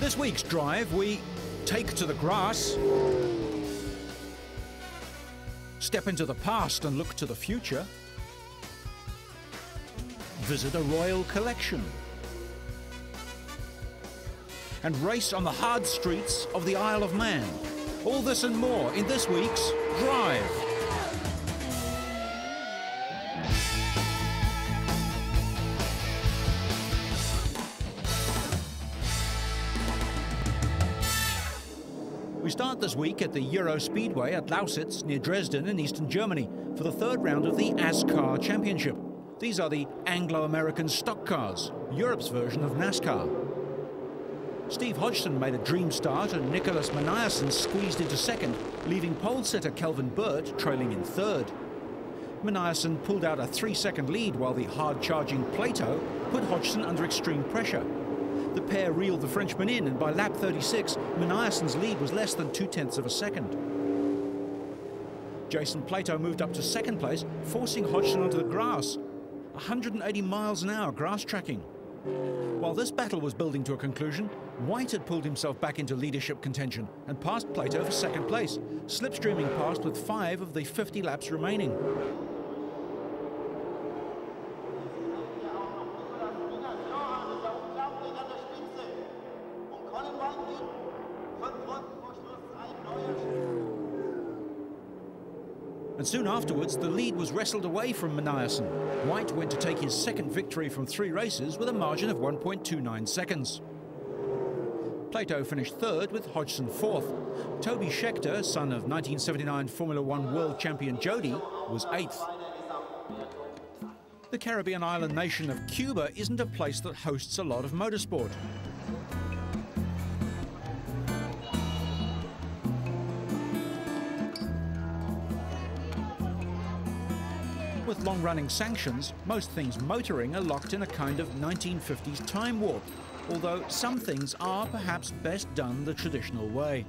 this week's drive, we take to the grass, step into the past and look to the future, visit a royal collection, and race on the hard streets of the Isle of Man. All this and more in this week's Drive. We start this week at the Euro Speedway at Lausitz near Dresden in eastern Germany for the third round of the ASCAR Championship. These are the Anglo-American stock cars, Europe's version of NASCAR. Steve Hodgson made a dream start and Nicholas Manayasen squeezed into second, leaving pole sitter Kelvin Burt trailing in third. Manayasen pulled out a 3-second lead while the hard-charging Plato put Hodgson under extreme pressure. The pair reeled the Frenchman in, and by lap 36, Manayasen's lead was less than 0.2 of a second. Jason Plato moved up to second place, forcing Hodgson onto the grass. 180 miles an hour grass tracking. While this battle was building to a conclusion, White had pulled himself back into leadership contention and passed Plato for second place, slipstreaming past with 5 of the 50 laps remaining. And soon afterwards, the lead was wrestled away from Manayasen. White went to take his second victory from 3 races with a margin of 1.29 seconds. Plato finished third with Hodgson fourth. Toby Scheckter, son of 1979 Formula One world champion Jody, was 8th. The Caribbean island nation of Cuba isn't a place that hosts a lot of motorsport. With long-running sanctions, most things motoring are locked in a kind of 1950s time warp, although some things are perhaps best done the traditional way.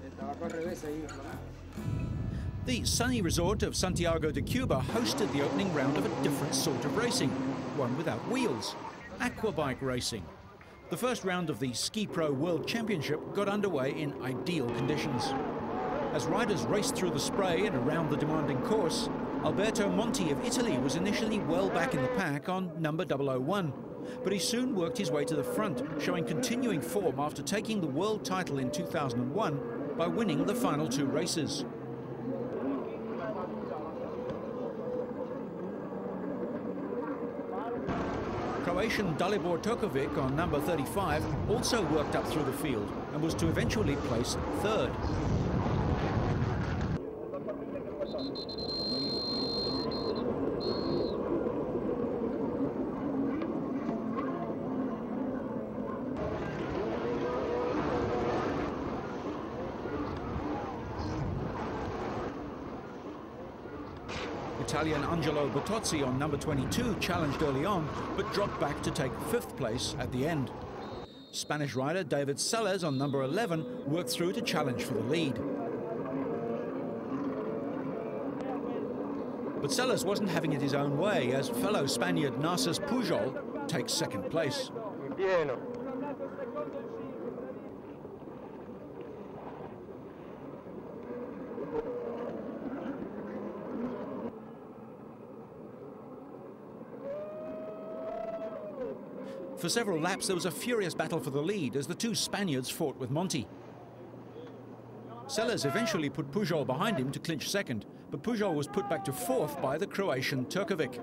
The sunny resort of Santiago de Cuba hosted the opening round of a different sort of racing, one without wheels, Aquabike Racing. The first round of the Ski Pro World Championship got underway in ideal conditions. As riders raced through the spray and around the demanding course, Alberto Monti of Italy was initially well back in the pack on number 001, but he soon worked his way to the front, showing continuing form after taking the world title in 2001 by winning the final 2 races. Croatian Dalibor Tokovic on number 35 also worked up through the field and was to eventually place third. Italian Angelo Bertozzi on number 22 challenged early on, but dropped back to take 5th place at the end. Spanish rider David Sellers on number 11 worked through to challenge for the lead. But Sellers wasn't having it his own way, as fellow Spaniard Narcis Pujol takes 2nd place. For several laps, there was a furious battle for the lead as the 2 Spaniards fought with Monti. Sellers eventually put Pujol behind him to clinch 2nd, but Pujol was put back to 4th by the Croatian Turkovic.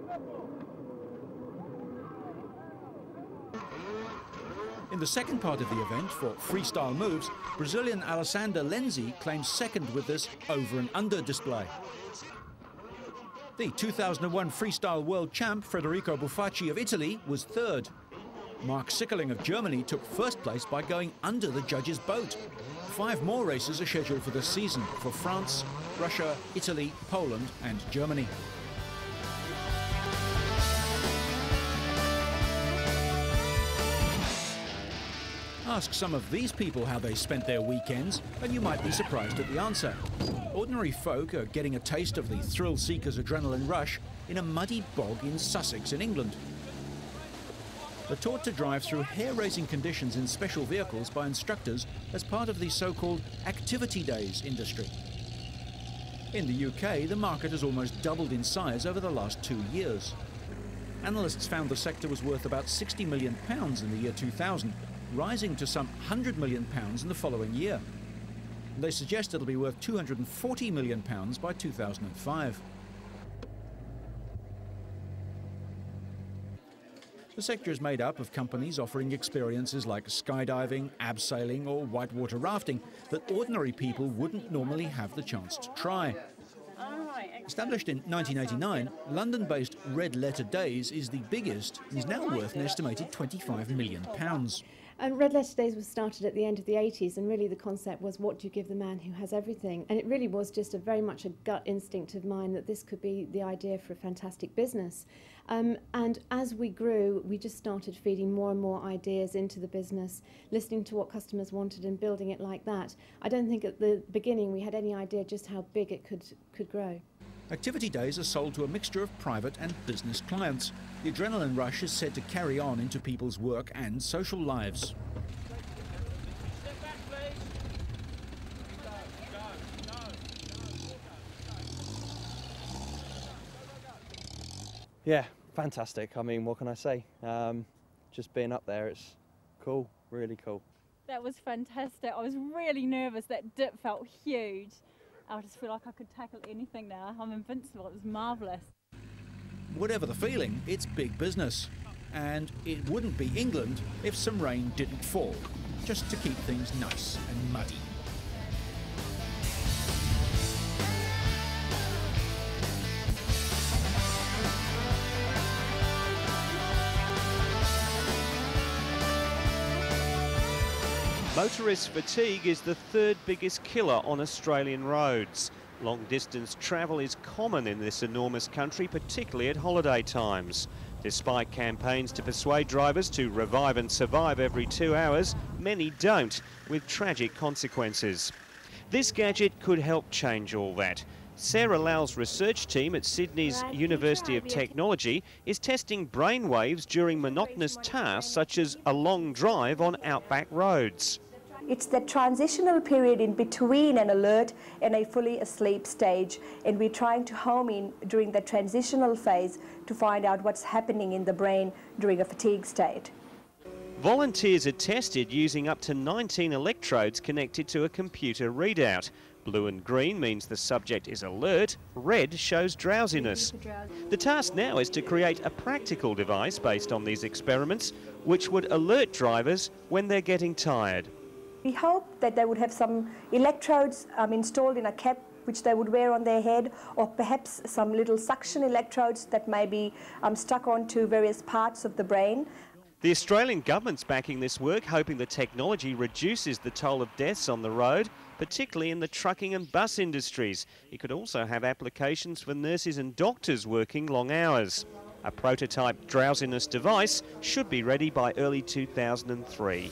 In the second part of the event, for freestyle moves, Brazilian Alessandro Lenzi claims 2nd with this over and under display. The 2001 freestyle world champ Federico Bufacci of Italy was 3rd. Mark Sickerling of Germany took 1st place by going under the judges' boat. 5 more races are scheduled for this season for France, Russia, Italy, Poland and Germany. Ask some of these people how they spent their weekends, and you might be surprised at the answer. Ordinary folk are getting a taste of the thrill-seeker's adrenaline rush in a muddy bog in Sussex in England. are taught to drive through hair-raising conditions in special vehicles by instructors as part of the so-called activity days industry. In the UK, the market has almost doubled in size over the last 2 years. Analysts found the sector was worth about £60 million in the year 2000, rising to some £100 million in the following year. And they suggest it'll be worth £240 million by 2005. The sector is made up of companies offering experiences like skydiving, abseiling or whitewater rafting that ordinary people wouldn't normally have the chance to try. Established in 1989, London-based Red Letter Days is the biggest and is now worth an estimated £25 million. And Red Letter Days was started at the end of the 80s, and really the concept was, what do you give the man who has everything? And it really was just very much a gut instinct of mine that this could be the idea for a fantastic business. And as we grew, we just started feeding more and more ideas into the business, listening to what customers wanted and building it like that. I don't think at the beginning we had any idea just how big it could grow. Activity days are sold to a mixture of private and business clients. The adrenaline rush is said to carry on into people's work and social lives. Yeah, fantastic. I mean, what can I say? Just being up there, it's cool, really cool. That was fantastic. I was really nervous. That dip felt huge. I just feel like I could tackle anything now. I'm invincible. It was marvellous. Whatever the feeling, it's big business. And it wouldn't be England if some rain didn't fall, just to keep things nice and muddy. Motorist fatigue is the third biggest killer on Australian roads. Long-distance travel is common in this enormous country, particularly at holiday times. Despite campaigns to persuade drivers to revive and survive every 2 hours, many don't, with tragic consequences. This gadget could help change all that. Sarah Lau's research team at Sydney's University of Technology is testing brainwaves during monotonous tasks such as a long drive on outback roads. It's the transitional period in between an alert and a fully asleep stage, and we're trying to home in during the transitional phase to find out what's happening in the brain during a fatigue state. Volunteers are tested using up to 19 electrodes connected to a computer readout. Blue and green means the subject is alert, red shows drowsiness. The task now is to create a practical device based on these experiments, which would alert drivers when they're getting tired. We hope that they would have some electrodes installed in a cap which they would wear on their head, or perhaps some little suction electrodes that may be stuck onto various parts of the brain. The Australian government's backing this work, hoping the technology reduces the toll of deaths on the road, particularly in the trucking and bus industries. It could also have applications for nurses and doctors working long hours. A prototype drowsiness device should be ready by early 2003.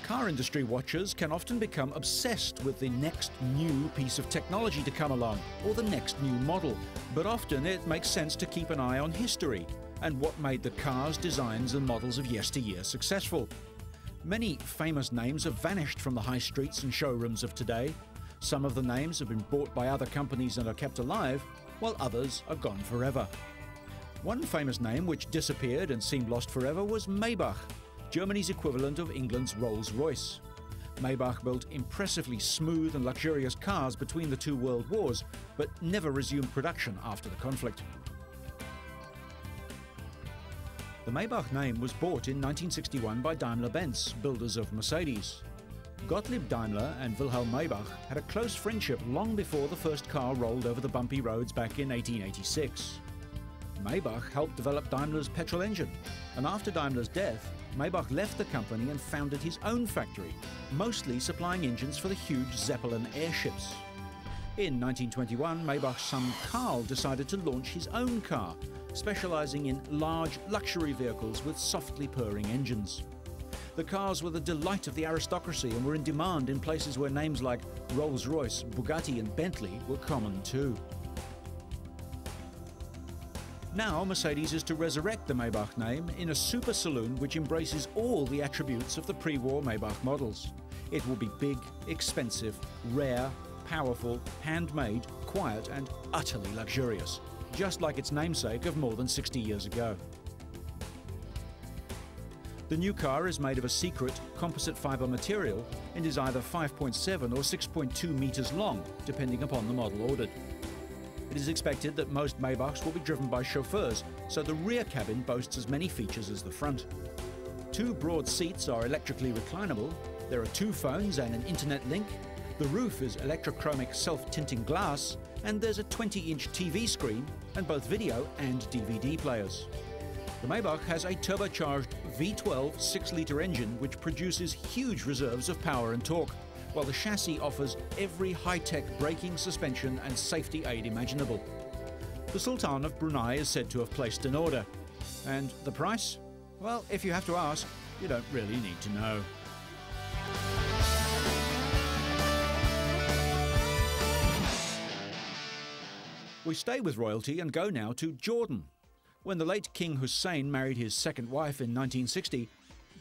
Car industry watchers can often become obsessed with the next new piece of technology to come along, or the next new model. But often it makes sense to keep an eye on history and what made the cars, designs and models of yesteryear successful. Many famous names have vanished from the high streets and showrooms of today. Some of the names have been bought by other companies and are kept alive, while others are gone forever. One famous name which disappeared and seemed lost forever was Maybach, Germany's equivalent of England's Rolls-Royce. Maybach built impressively smooth and luxurious cars between the two world wars, but never resumed production after the conflict. The Maybach name was bought in 1961 by Daimler-Benz, builders of Mercedes. Gottlieb Daimler and Wilhelm Maybach had a close friendship long before the first car rolled over the bumpy roads back in 1886. Maybach helped develop Daimler's petrol engine, and after Daimler's death, Maybach left the company and founded his own factory, mostly supplying engines for the huge Zeppelin airships. In 1921, Maybach's son Karl decided to launch his own car, specializing in large luxury vehicles with softly purring engines. The cars were the delight of the aristocracy and were in demand in places where names like Rolls-Royce, Bugatti and Bentley were common too. Now Mercedes is to resurrect the Maybach name in a super saloon which embraces all the attributes of the pre-war Maybach models. It will be big, expensive, rare, powerful, handmade, quiet and utterly luxurious, just like its namesake of more than 60 years ago. The new car is made of a secret composite fibre material and is either 5.7 or 6.2 metres long, depending upon the model ordered. It is expected that most Maybachs will be driven by chauffeurs, so the rear cabin boasts as many features as the front. 2 broad seats are electrically reclinable, there are 2 phones and an internet link, the roof is electrochromic self-tinting glass, and there's a 20-inch TV screen and both video and DVD players. The Maybach has a turbocharged V12 6-litre engine which produces huge reserves of power and torque, while the chassis offers every high-tech braking, suspension and safety aid imaginable. The Sultan of Brunei is said to have placed an order. And the price? Well, if you have to ask, you don't really need to know. We stay with royalty and go now to Jordan. When the late King Hussein married his second wife in 1960,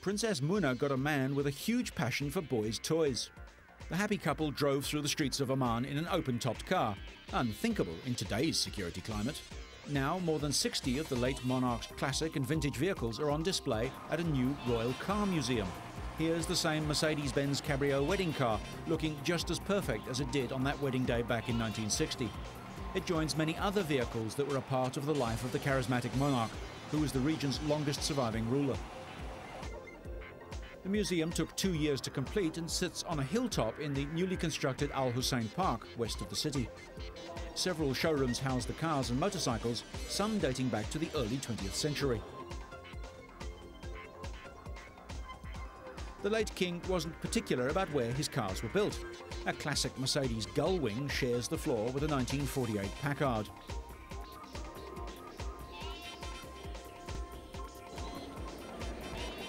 Princess Muna got a man with a huge passion for boys' toys. The happy couple drove through the streets of Amman in an open-topped car, unthinkable in today's security climate. Now, more than 60 of the late monarch's classic and vintage vehicles are on display at a new royal car museum. Here's the same Mercedes-Benz Cabrio wedding car, looking just as perfect as it did on that wedding day back in 1960. It joins many other vehicles that were a part of the life of the charismatic monarch, who was the region's longest surviving ruler. The museum took 2 years to complete and sits on a hilltop in the newly constructed Al Hussein Park, west of the city. Several showrooms house the cars and motorcycles, some dating back to the early 20th century. The late king wasn't particular about where his cars were built. A classic Mercedes Gullwing shares the floor with a 1948 Packard.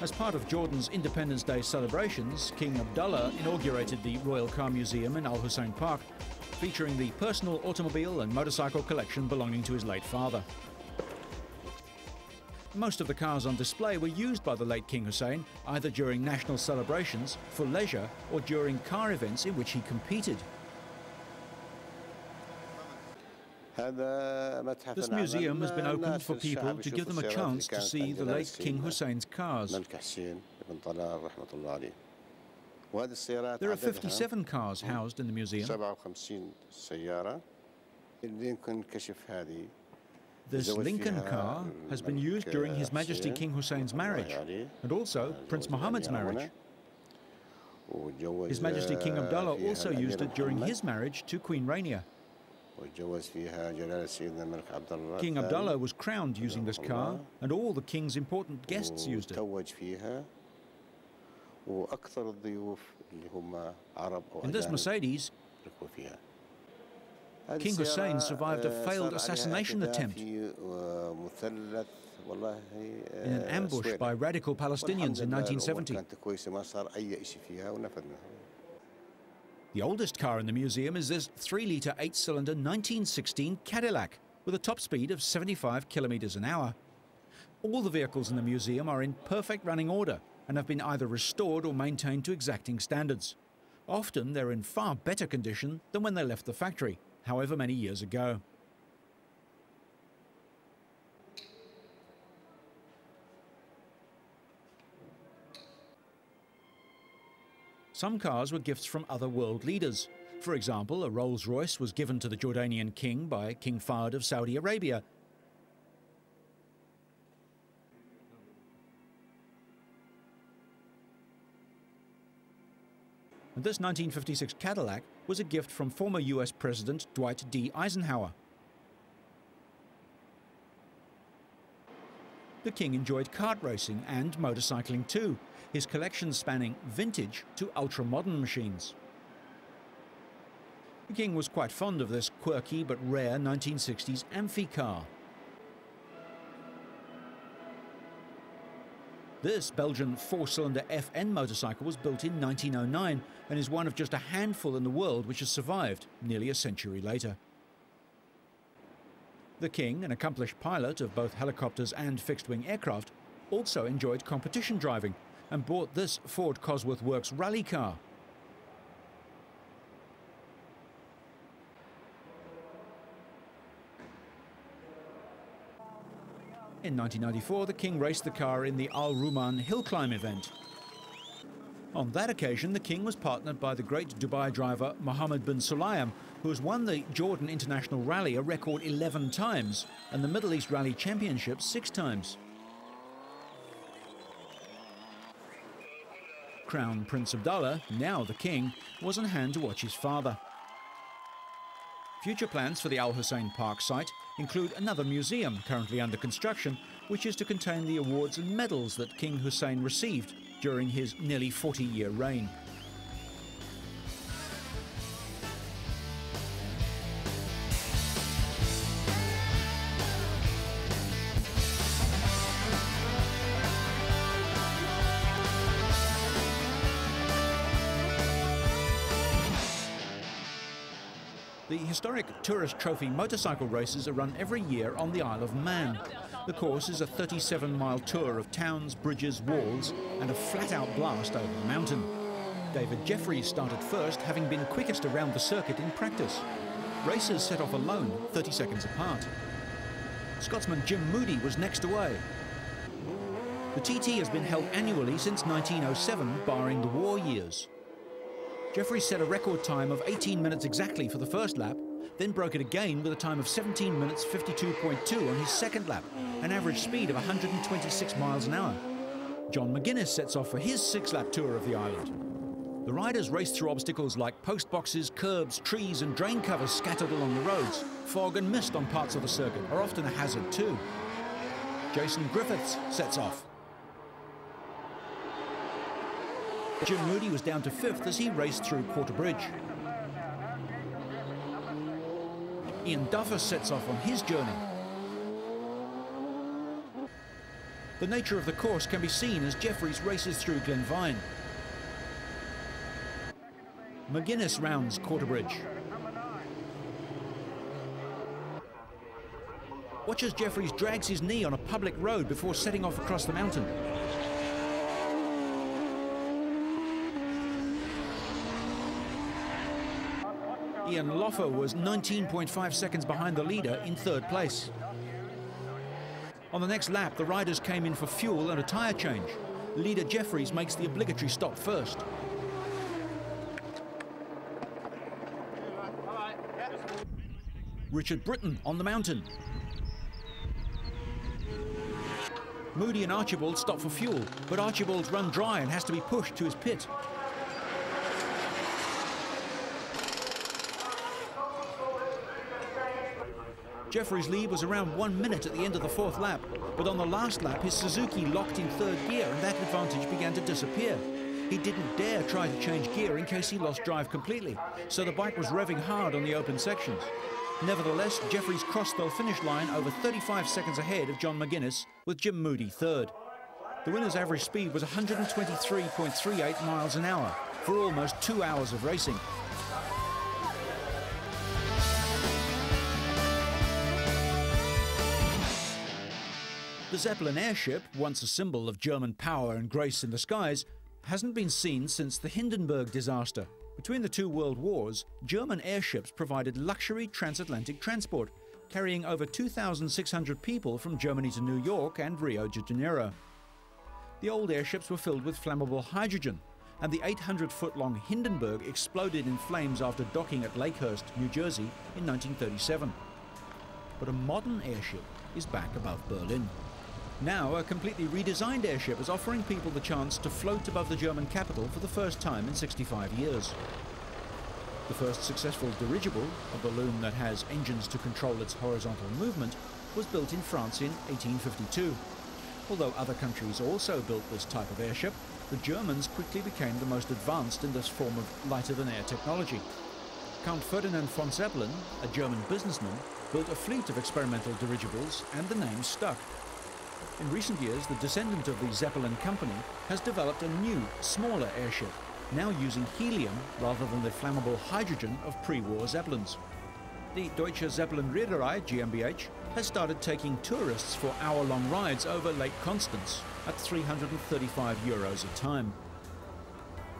As part of Jordan's Independence Day celebrations, King Abdullah inaugurated the Royal Car Museum in Al Hussein Park, featuring the personal automobile and motorcycle collection belonging to his late father. Most of the cars on display were used by the late King Hussein, either during national celebrations, for leisure, or during car events in which he competed. This museum has been opened for people to give them a chance to see the late King Hussein's cars. There are 57 cars housed in the museum. This Lincoln car has been used during His Majesty King Hussein's marriage, and also Prince Mohammed's marriage. His Majesty King Abdullah also used it during his marriage to Queen Rania. King Abdullah was crowned using this car, and all the king's important guests used it. In this Mercedes, King Hussein survived a failed assassination attempt in an ambush by radical Palestinians in 1970. The oldest car in the museum is this 3-litre 8-cylinder 1916 Cadillac with a top speed of 75 kilometers an hour. All the vehicles in the museum are in perfect running order and have been either restored or maintained to exacting standards. Often they're in far better condition than when they left the factory, however many years ago. Some cars were gifts from other world leaders. For example, a Rolls-Royce was given to the Jordanian king by King Fahd of Saudi Arabia. And this 1956 Cadillac was a gift from former US President Dwight D. Eisenhower. The king enjoyed kart racing and motorcycling too, his collection spanning vintage to ultra-modern machines. The king was quite fond of this quirky but rare 1960s amphi car. This Belgian four-cylinder FN motorcycle was built in 1909 and is one of just a handful in the world which has survived nearly a century later. The King, an accomplished pilot of both helicopters and fixed-wing aircraft, also enjoyed competition driving and bought this Ford Cosworth Works rally car. In 1994, the King raced the car in the Al Ruman hill climb event. On that occasion, the King was partnered by the great Dubai driver Mohammed bin Sulayem, who has won the Jordan International Rally a record 11 times and the Middle East Rally Championship 6 times. Crown Prince Abdullah, now the King, was on hand to watch his father. Future plans for the Al Hussein Park site include another museum currently under construction, which is to contain the awards and medals that King Hussein received during his nearly 40-year reign. The historic tourist trophy motorcycle races are run every year on the Isle of Man. The course is a 37-mile tour of towns, bridges, walls, and a flat-out blast over the mountain. David Jeffries started first, having been quickest around the circuit in practice. Racers set off alone, 30 seconds apart. Scotsman Jim Moody was next away. The TT has been held annually since 1907, barring the war years. Jeffries set a record time of 18 minutes exactly for the first lap, then broke it again with a time of 17 minutes 52.2 on his second lap, an average speed of 126 miles an hour. John McGuinness sets off for his 6-lap tour of the island. The riders race through obstacles like post boxes, curbs, trees and drain covers scattered along the roads. Fog and mist on parts of the circuit are often a hazard too. Jason Griffiths sets off. Jim Moody was down to 5th as he raced through Quarter Bridge. Ian Duffus sets off on his journey. The nature of the course can be seen as Jeffries races through Glenvine. McGuinness rounds Quarter Bridge. Watch as Jeffries drags his knee on a public road before setting off across the mountain. Ian Loffer was 19.5 seconds behind the leader in 3rd place. On the next lap, the riders came in for fuel and a tyre change. Leader Jeffries makes the obligatory stop first. Richard Britton on the mountain. Moody and Archibald stop for fuel, but Archibald's run dry and has to be pushed to his pit. Jeffries' lead was around 1 minute at the end of the 4th lap, but on the last lap his Suzuki locked in 3rd gear and that advantage began to disappear. He didn't dare try to change gear in case he lost drive completely, so the bike was revving hard on the open sections. Nevertheless, Jeffries crossed the finish line over 35 seconds ahead of John McGuinness, with Jim Moody 3rd. The winner's average speed was 123.38 miles an hour for almost 2 hours of racing. The Zeppelin airship, once a symbol of German power and grace in the skies, hasn't been seen since the Hindenburg disaster. Between the 2 world wars, German airships provided luxury transatlantic transport, carrying over 2,600 people from Germany to New York and Rio de Janeiro. The old airships were filled with flammable hydrogen, and the 800-foot-long Hindenburg exploded in flames after docking at Lakehurst, New Jersey in 1937. But a modern airship is back above Berlin. Now, a completely redesigned airship is offering people the chance to float above the German capital for the first time in 65 years. The first successful dirigible, a balloon that has engines to control its horizontal movement, was built in France in 1852. Although other countries also built this type of airship, the Germans quickly became the most advanced in this form of lighter-than-air technology. Count Ferdinand von Zeppelin, a German businessman, built a fleet of experimental dirigibles, and the name stuck. In recent years, the descendant of the Zeppelin company has developed a new, smaller airship, now using helium rather than the flammable hydrogen of pre-war Zeppelins. The Deutsche Zeppelin Reederei GmbH has started taking tourists for hour-long rides over Lake Constance at €335 a time.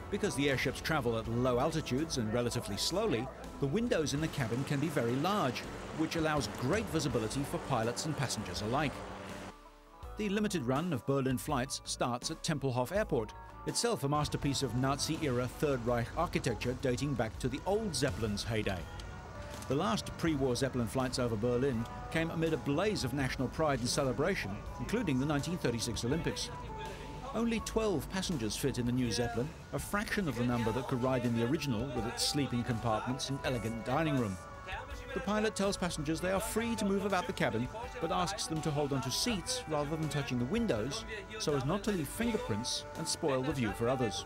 Because the airships travel at low altitudes and relatively slowly, the windows in the cabin can be very large, which allows great visibility for pilots and passengers alike. The limited run of Berlin flights starts at Tempelhof Airport, itself a masterpiece of Nazi-era Third Reich architecture dating back to the old Zeppelin's heyday. The last pre-war Zeppelin flights over Berlin came amid a blaze of national pride and celebration, including the 1936 Olympics. Only 12 passengers fit in the new Zeppelin, a fraction of the number that could ride in the original with its sleeping compartments and elegant dining room. The pilot tells passengers they are free to move about the cabin, but asks them to hold onto seats rather than touching the windows, so as not to leave fingerprints and spoil the view for others.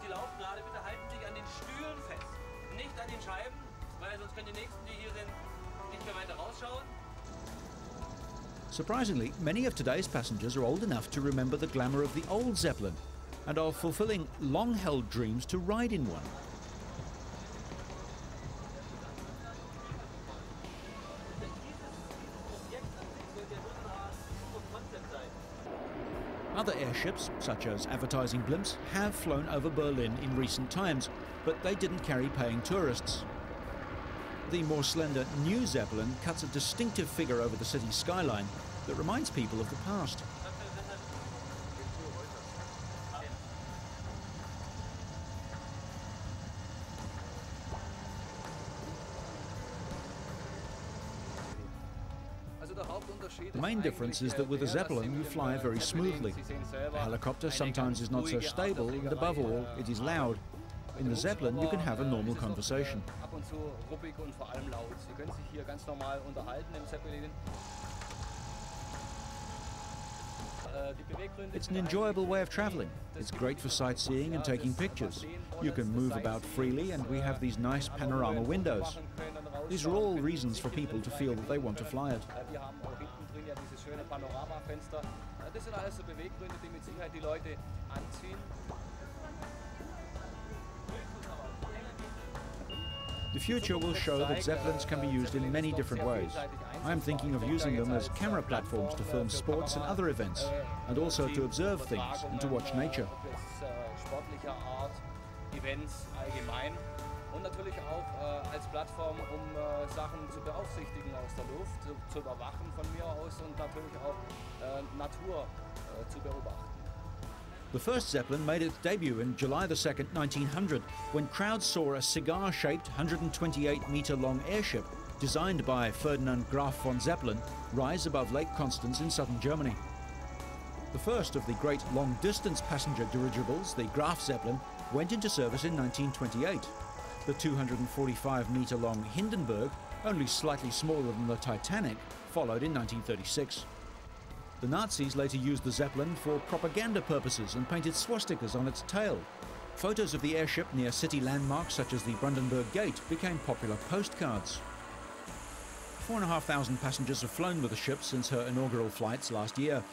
Surprisingly, many of today's passengers are old enough to remember the glamour of the old Zeppelin and are fulfilling long-held dreams to ride in one. Other airships, such as advertising blimps, have flown over Berlin in recent times, but they didn't carry paying tourists. The more slender new Zeppelin cuts a distinctive figure over the city's skyline that reminds people of the past. The main difference is that with a Zeppelin you fly very smoothly. A helicopter sometimes is not so stable, and above all, it is loud. In the Zeppelin you can have a normal conversation. It's an enjoyable way of traveling. It's great for sightseeing and taking pictures. You can move about freely, and we have these nice panorama windows. These are all reasons for people to feel that they want to fly it. The future will show that Zeppelins can be used in many different ways. I am thinking of using them as camera platforms to film sports and other events, and also to observe things and to watch nature. Und natürlich auch als Plattform, Sachen zu beaufsichtigen aus der Luft, zu überwachen von mir aus und natürlich auch Natur zu beobachten. The first Zeppelin made its debut in July 2nd, 1900, when crowds saw a cigar-shaped 128-meter-long airship designed by Ferdinand Graf von Zeppelin rise above Lake Constance in southern Germany. The first of the great long-distance passenger dirigibles, the Graf Zeppelin, went into service in 1928. The 245-meter-long Hindenburg, only slightly smaller than the Titanic, followed in 1936. The Nazis later used the Zeppelin for propaganda purposes and painted swastikas on its tail. Photos of the airship near city landmarks such as the Brandenburg Gate became popular postcards. 4,500 passengers have flown with the ship since her inaugural flights last year.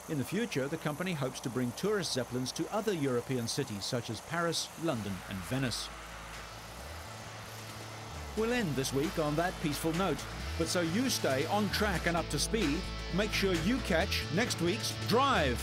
In the future, the company hopes to bring tourist Zeppelins to other European cities such as Paris, London and Venice. We'll end this week on that peaceful note, but so you stay on track and up to speed, make sure you catch next week's Drive.